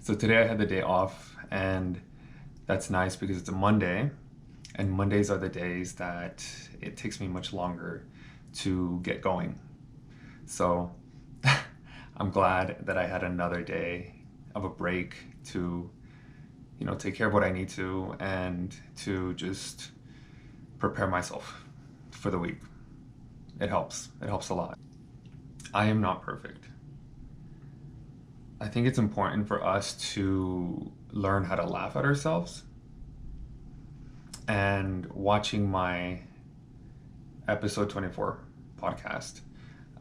So today I had the day off, and that's nice because it's a Monday, and Mondays are the days that it takes me much longer to get going. So I'm glad that I had another day of a break to, take care of what I need to and to just prepare myself for the week. It helps. It helps a lot. I am not perfect. I think it's important for us to learn how to laugh at ourselves. And watching my episode 24 podcast,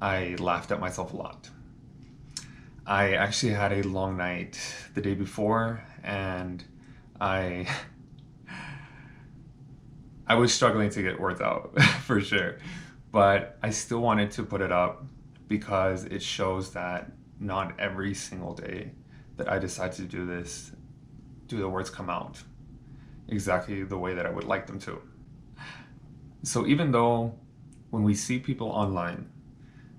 I laughed at myself a lot. I actually had a long night the day before, and I I was struggling to get words out for sure. But I still wanted to put it up because it shows that not every single day that I decide to do this do the words come out exactly the way that I would like them to. So even though when we see people online,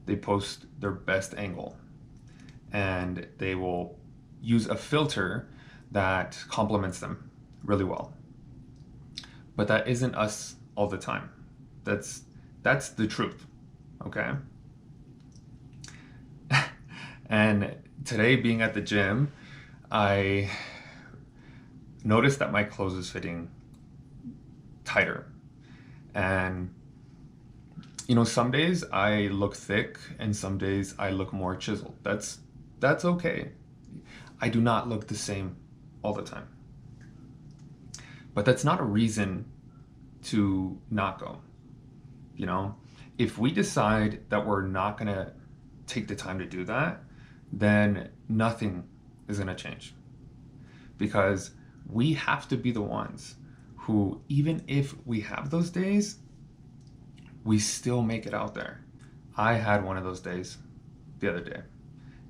they post their best angle and they will use a filter that complements them really well. But that isn't us all the time. That's the truth. Okay? And today being at the gym, I noticed that my clothes is fitting tighter. And some days I look thick and some days I look more chiseled. That's okay. I do not look the same all the time. But that's not a reason to not go. If we decide that we're not going to take the time to do that, then nothing is going to change. Because we have to be the ones who, even if we have those days, we still make it out there. I had one of those days the other day.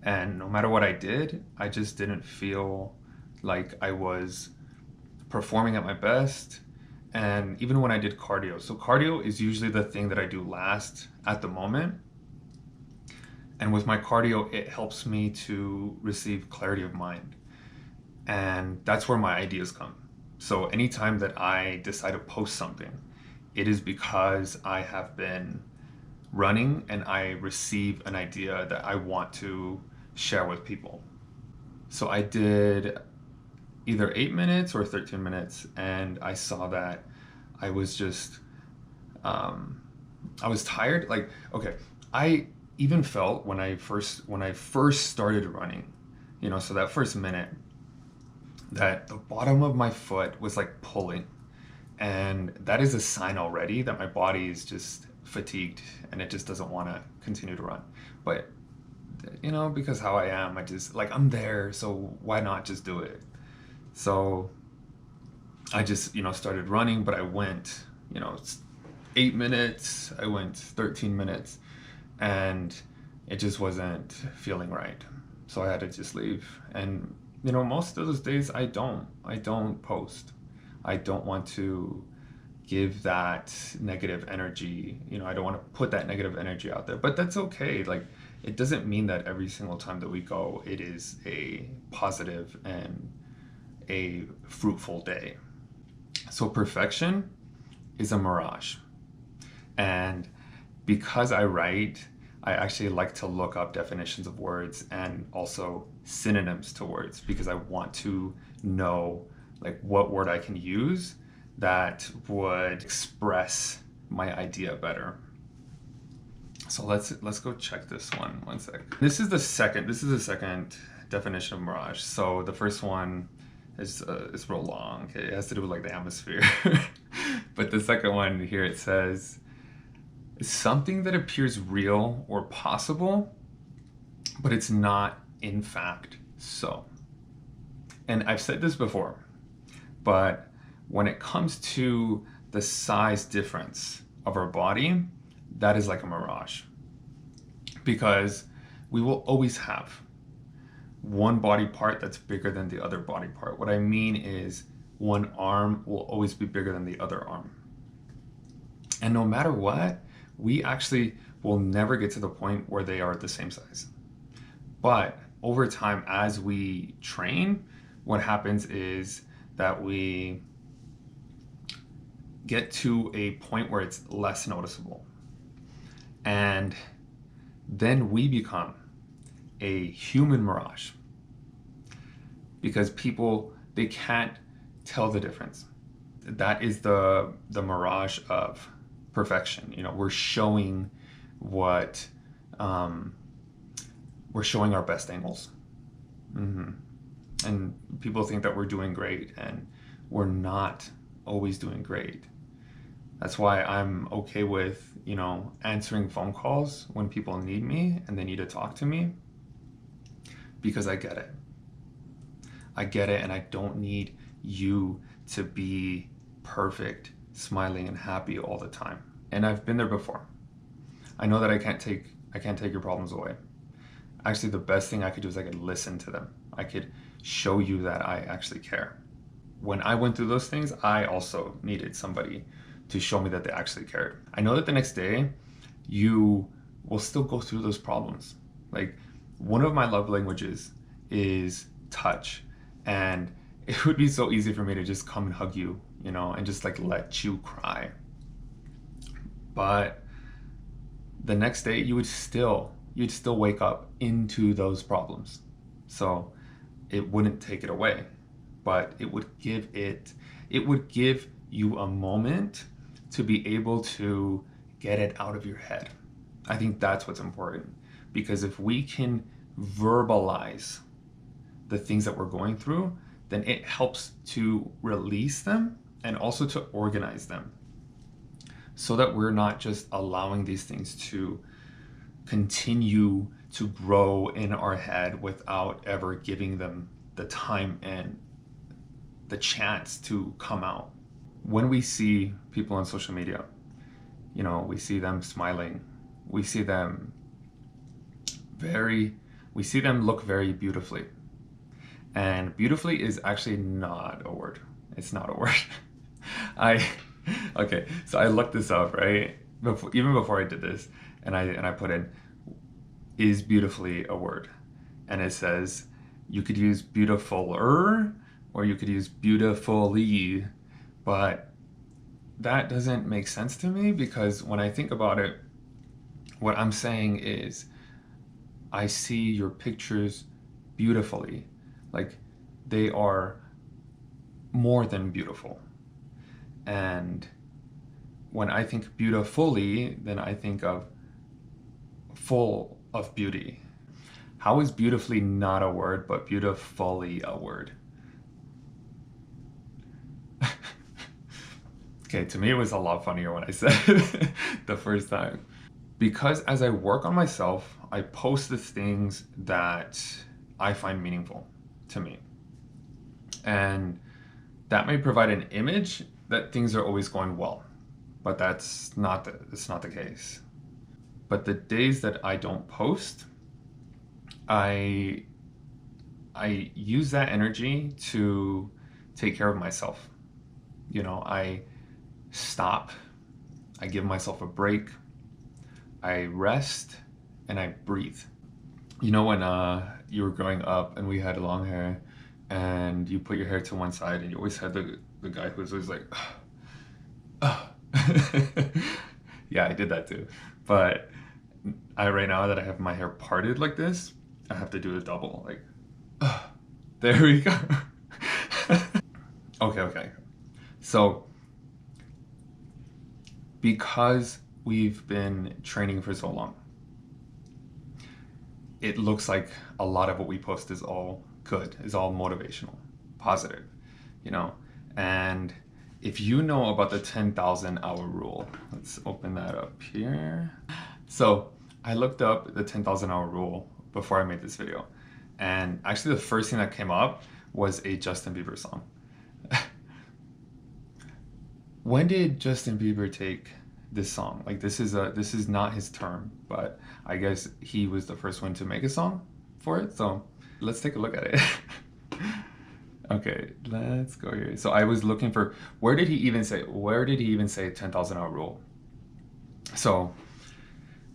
And no matter what I did, I just didn't feel like I was performing at my best. And even when I did cardio, so cardio is usually the thing that I do last at the moment. And with my cardio, it helps me to receive clarity of mind. And that's where my ideas come. So anytime that I decide to post something, it is because I have been running and I receive an idea that I want to share with people. So I did either 8 minutes or 13 minutes, and I saw that I was just, I was tired. Like, okay, I even felt when I first started running, so that first minute, that the bottom of my foot was like pulling, and that is a sign already that my body is just fatigued and it just doesn't want to continue to run. But because how I am, I just like, I'm there, so why not just do it? So I just, started running, but I went, 8 minutes, I went 13 minutes, and it just wasn't feeling right. So I had to just leave. And, most of those days I don't post. I don't want to give that negative energy, I don't want to put that negative energy out there, but that's okay. Like, it doesn't mean that every single time that we go, it is a positive and a fruitful day. So perfection is a mirage. And because I write, I actually like to look up definitions of words and also synonyms to words because I want to know like what word I can use that would express my idea better. So let's go check this one sec. This is the second definition of mirage. So the first one is real long. Okay? It has to do with like the atmosphere. But the second one here, it says something that appears real or possible, but it's not in fact so. And I've said this before, but when it comes to the size difference of our body, that is like a mirage. Because we will always have one body part that's bigger than the other body part. What I mean is one arm will always be bigger than the other arm. And no matter what, we actually will never get to the point where they are the same size. But over time, as we train, what happens is that we get to a point where it's less noticeable. And then we become a human mirage, because people, they can't tell the difference. That is the mirage of perfection. You know, we're showing what we're showing our best angles. And people think that we're doing great, and we're not always doing great. That's why I'm okay with, you know, answering phone calls when people need me and they need to talk to me, because I get it. I get it, and I don't need you to be perfect, smiling and happy all the time. And I've been there before. I know that I can't take your problems away. Actually, the best thing I could do is I could listen to them. I could show you that I actually care. When I went through those things, I also needed somebody to show me that they actually cared. I know that the next day you will still go through those problems. Like, one of my love languages is touch, and it would be so easy for me to just come and hug you, you know, and just like let you cry. But the next day you'd still wake up into those problems. So it wouldn't take it away, but it would give you a moment to be able to get it out of your head. I think that's what's important, because if we can verbalize the things that we're going through, then it helps to release them and also to organize them, so that we're not just allowing these things to continue to grow in our head without ever giving them the time and the chance to come out. When we see people on social media, you know, we see them smiling, we see them look very beautifully. And beautifully is actually not a word. It's not a word. Okay, so I looked this up, right? Even before I did this, and I put in, is beautifully a word? And it says you could use beautifuler, or you could use beautifully, but that doesn't make sense to me, because when I think about it, what I'm saying is I see your pictures beautifully. Like, they are more than beautiful. And when I think beautifully, then I think of full of beauty. How is beautifully not a word, but beautifully a word? Okay, to me it was a lot funnier when I said it the first time. Because as I work on myself, I post the things that I find meaningful to me. And that may provide an image that things are always going well, but that's not the case. But the days that I don't post, I use that energy to take care of myself. You know, I stop, I give myself a break, I rest, and I breathe. You know, when you were growing up and we had long hair, and you put your hair to one side, and you always had the guy who was always like, yeah, I did that too. But right now that I have my hair parted like this, I have to do the double, like, there we go. Okay. So, because we've been training for so long, it looks like a lot of what we post is all good, is all motivational, positive, you know. And if you know about the 10,000 hour rule, let's open that up here. So I looked up the 10,000 hour rule before I made this video, and actually the first thing that came up was a Justin Bieber song. When did Justin Bieber take this song? Like, this is not his term, but I guess he was the first one to make a song for it. So let's take a look at it. Okay, let's go here. So I was looking for, where did he even say 10,000 hour rule?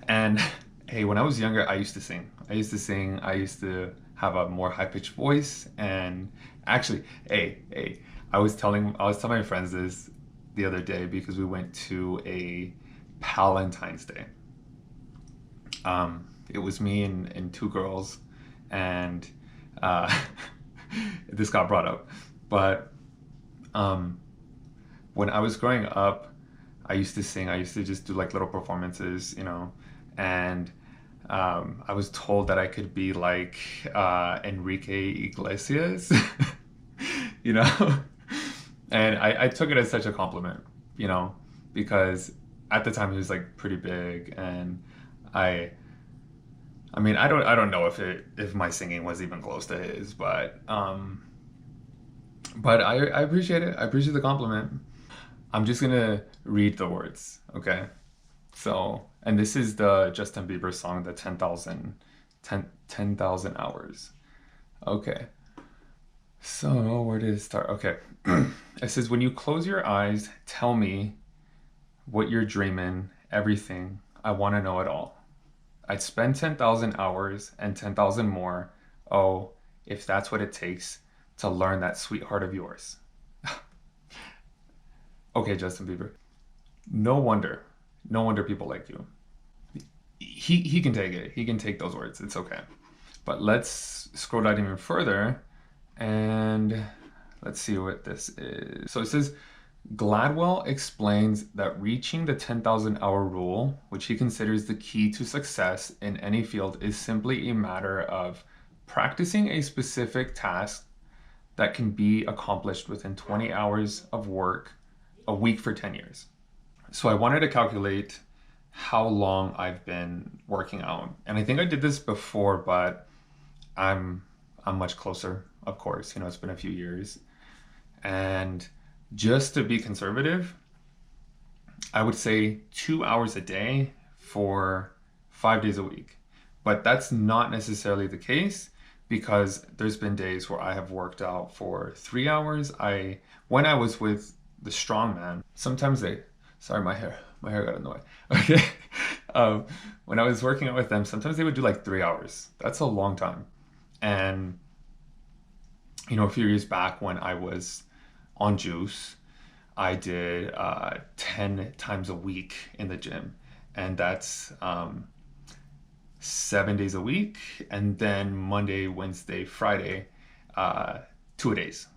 And hey, when I was younger, I used to sing. I used to have a more high-pitched voice. And actually, hey, I was telling my friends this the other day because we went to a Valentine's Day. It was me and two girls, and uh, this got brought up. But um, when I was growing up, I used to sing. I used to just do like little performances, and I was told that I could be like Enrique Iglesias, you know, and I took it as such a compliment, you know, because at the time he was like pretty big, and I I mean, I don't know if my singing was even close to his, but I appreciate it. I appreciate the compliment. I'm just gonna read the words, okay? So, and this is the Justin Bieber song, the 10,000 hours. Okay. So, where did it start? Okay. It says, when you close your eyes, tell me what you're dreaming, everything. I want to know it all. I'd spend 10,000 hours and 10,000 more. Oh, if that's what it takes to learn that sweetheart of yours. Okay, Justin Bieber. No wonder. No wonder people like you. He can take it. He can take those words. It's okay. But let's scroll down even further and let's see what this is. So it says Gladwell explains that reaching the 10,000 hour rule, which he considers the key to success in any field, is simply a matter of practicing a specific task that can be accomplished within 20 hours of work a week for 10 years. So I wanted to calculate how long I've been working out. And I think I did this before, but I'm much closer, of course. It's been a few years. And just to be conservative, I would say 2 hours a day for 5 days a week. But that's not necessarily the case because there's been days where I have worked out for 3 hours. When I was with the strongman, sometimes sorry, my hair got in the way. Okay. When I was working out with them, sometimes they would do like 3 hours. That's a long time. And, a few years back when I was on juice, I did 10 times a week in the gym. And that's 7 days a week. And then Monday, Wednesday, Friday, 2 days.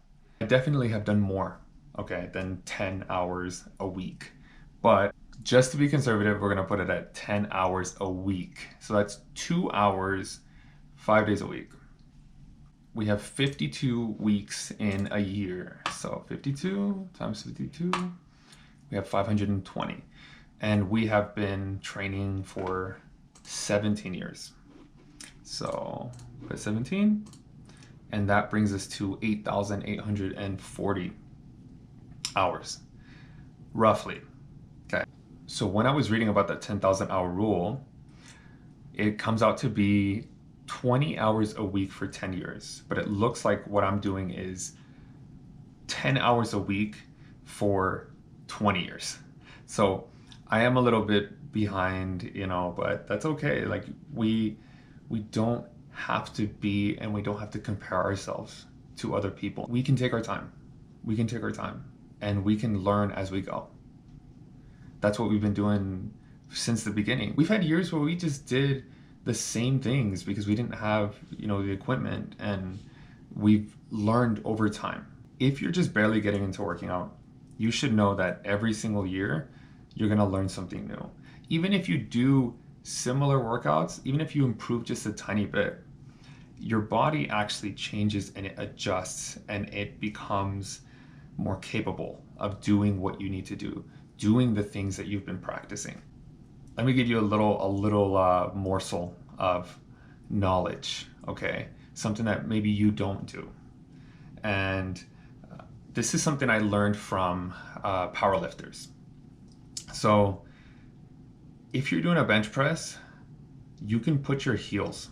I definitely have done more, okay, than 10 hours a week. But just to be conservative, we're going to put it at 10 hours a week. So that's 2 hours, 5 days a week. We have 52 weeks in a year. So 52 times 52, we have 520. And we have been training for 17 years. So put 17, and that brings us to 8,840 hours, roughly. Okay. So when I was reading about that 10,000 hour rule, it comes out to be 20 hours a week for 10 years. But it looks like what I'm doing is 10 hours a week for 20 years. So I am a little bit behind, but that's okay. Like we don't have to be, and we don't have to compare ourselves to other people. We can take our time. We can take our time and we can learn as we go. That's what we've been doing since the beginning. We've had years where we just did the same things because we didn't have, the equipment, and we've learned over time. If you're just barely getting into working out, you should know that every single year you're going to learn something new. Even if you do similar workouts, even if you improve just a tiny bit, your body actually changes and it adjusts and it becomes more capable of doing what you need to do, doing the things that you've been practicing. Let me give you a little morsel of knowledge, okay? Something that maybe you don't do. And this is something I learned from powerlifters. So if you're doing a bench press, you can put your heels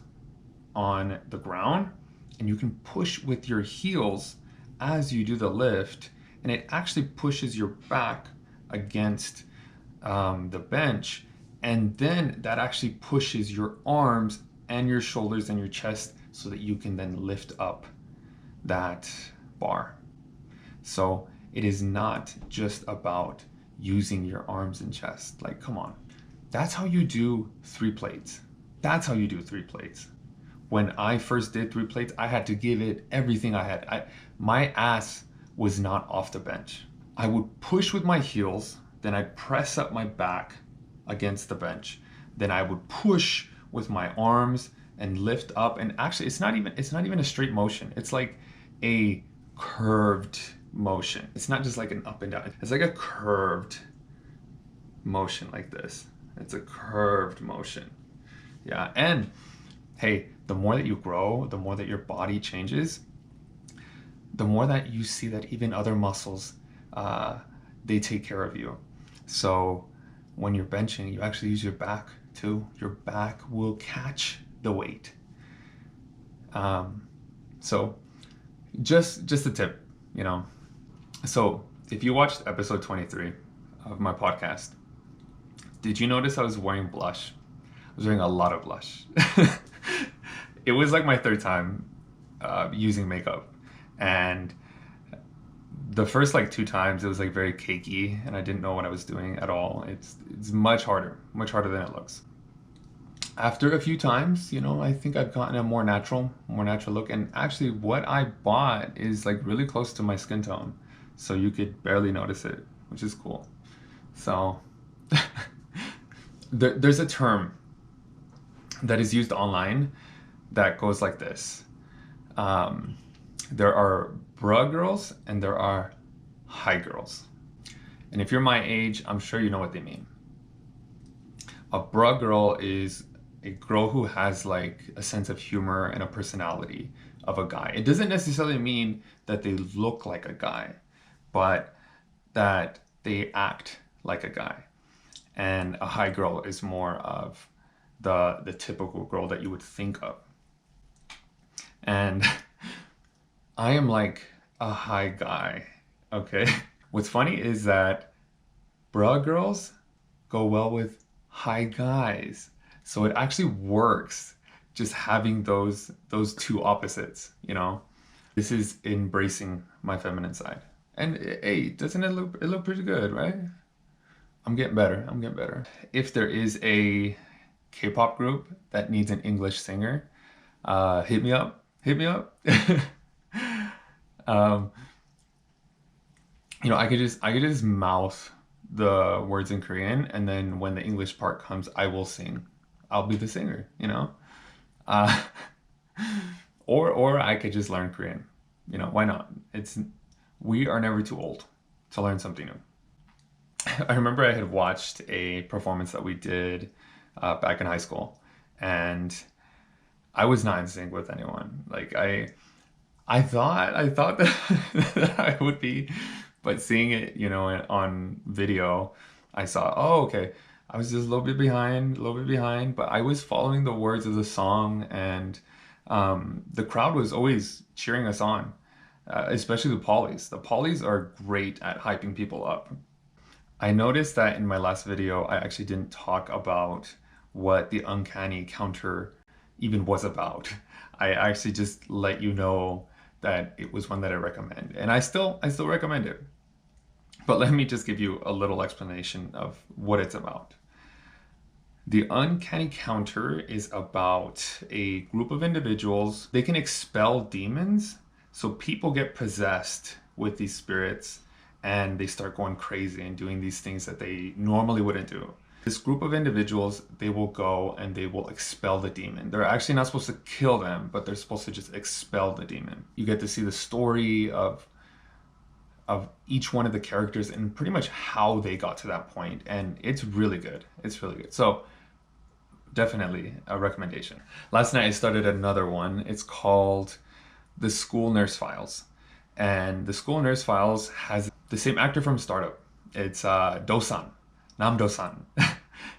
on the ground and you can push with your heels as you do the lift, and it actually pushes your back against the bench, and then that actually pushes your arms and your shoulders and your chest so that you can then lift up that bar. So it is not just about using your arms and chest. Like, come on. That's how you do 3 plates. That's how you do 3 plates. When I first did 3 plates, I had to give it everything I had. My ass was not off the bench. I would push with my heels, then I'd press up my back against the bench. Then I would push with my arms and lift up. And actually, it's not even a straight motion. It's like a curved motion. It's not just like an up and down. It's like a curved motion like this. It's a curved motion. Yeah. And hey, the more that you grow, the more that your body changes, the more that you see that even other muscles, they take care of you. So when you're benching, you actually use your back too. Your back will catch the weight. So just a tip, you know. So if you watched episode 23 of my podcast, did you notice I was wearing blush? I was wearing a lot of blush. It was like my 3rd time using makeup, and the first like 2 times it was like very cakey and I didn't know what I was doing at all. It's much harder than it looks. After a few times, you know, I think I've gotten a more natural look, and actually what I bought is like really close to my skin tone, so you could barely notice it, which is cool. So there's a term that is used online that goes like this. There are bruh girls and there are high girls. And if you're my age, I'm sure you know what they mean. A bruh girl is a girl who has like a sense of humor and a personality of a guy. It doesn't necessarily mean that they look like a guy, but that they act like a guy. And a high girl is more of the typical girl that you would think of. And I am like a high guy, okay? What's funny is that bruh girls go well with high guys. So it actually works just having those 2 opposites, you know? This is embracing my feminine side. And hey, doesn't it look pretty good, right? I'm getting better. If there is a K-pop group that needs an English singer, hit me up. You know, I could just mouth the words in Korean, and then when the English part comes, I will sing. I'll be the singer, you know? Or I could just learn Korean. You know, why not? We are never too old to learn something new. I remember I had watched a performance that we did back in high school, and I was not in sync with anyone. Like I thought that I would be, but seeing it, you know, on video, I saw, oh, okay, I was just a little bit behind, but I was following the words of the song, and the crowd was always cheering us on, especially the polys. The polys are great at hyping people up. I noticed that in my last video, I actually didn't talk about what the uncanny counter even was about. I actually just let you know that it was one that I recommend, and I still recommend it. But let me just give you a little explanation of what it's about. The uncanny counter is about a group of individuals. They can expel demons, so people get possessed with these spirits and they start going crazy and doing these things that they normally wouldn't do. This group of individuals, they will go and they will expel the demon. They're actually not supposed to kill them, but they're supposed to just expel the demon. You get to see the story of each one of the characters and pretty much how they got to that point, and it's really good. So definitely a recommendation. Last night I started another one. It's called The School Nurse Files, and The School Nurse Files has the same actor from Startup. It's Do-san, Nam Do-san.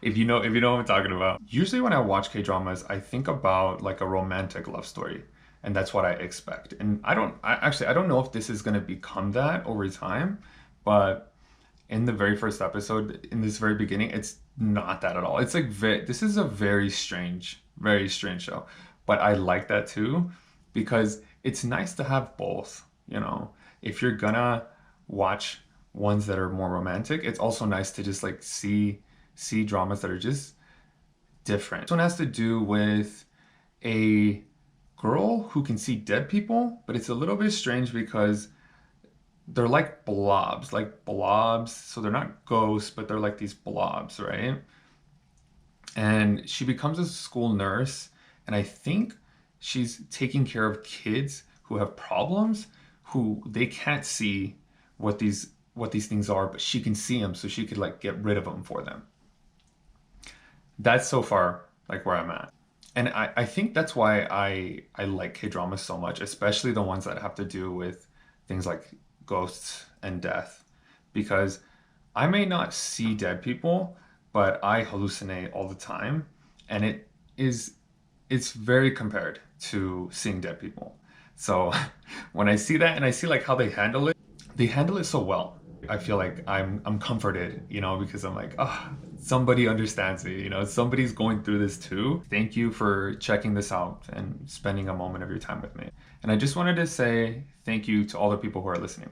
If you know what I'm talking about. Usually when I watch K-dramas, I think about like a romantic love story, and that's what I expect. And I don't know if this is going to become that over time, but in the very first episode, in this very beginning, it's not that at all. It's like this is a very strange show. but I like that too because it's nice to have both, you know. If you're gonna watch ones that are more romantic, it's also nice to just like see dramas that are just different. This one has to do with a girl who can see dead people, but it's a little bit strange because they're like blobs. So they're not ghosts, but they're like these blobs, right? And she becomes a school nurse, and I think she's taking care of kids who have problems, who they can't see what these things are, but she can see them, so she could like get rid of them for them. That's so far like where I'm at. And I think that's why I like K-dramas so much, especially the ones that have to do with things like ghosts and death. Because I may not see dead people, but I hallucinate all the time. And is it's very compared to seeing dead people. So when I see that and I see like how they handle it so well. I feel like I'm comforted, you know, because I'm like, ah, oh, somebody understands me, you know, somebody's going through this too. Thank you for checking this out and spending a moment of your time with me. And I just wanted to say thank you to all the people who are listening.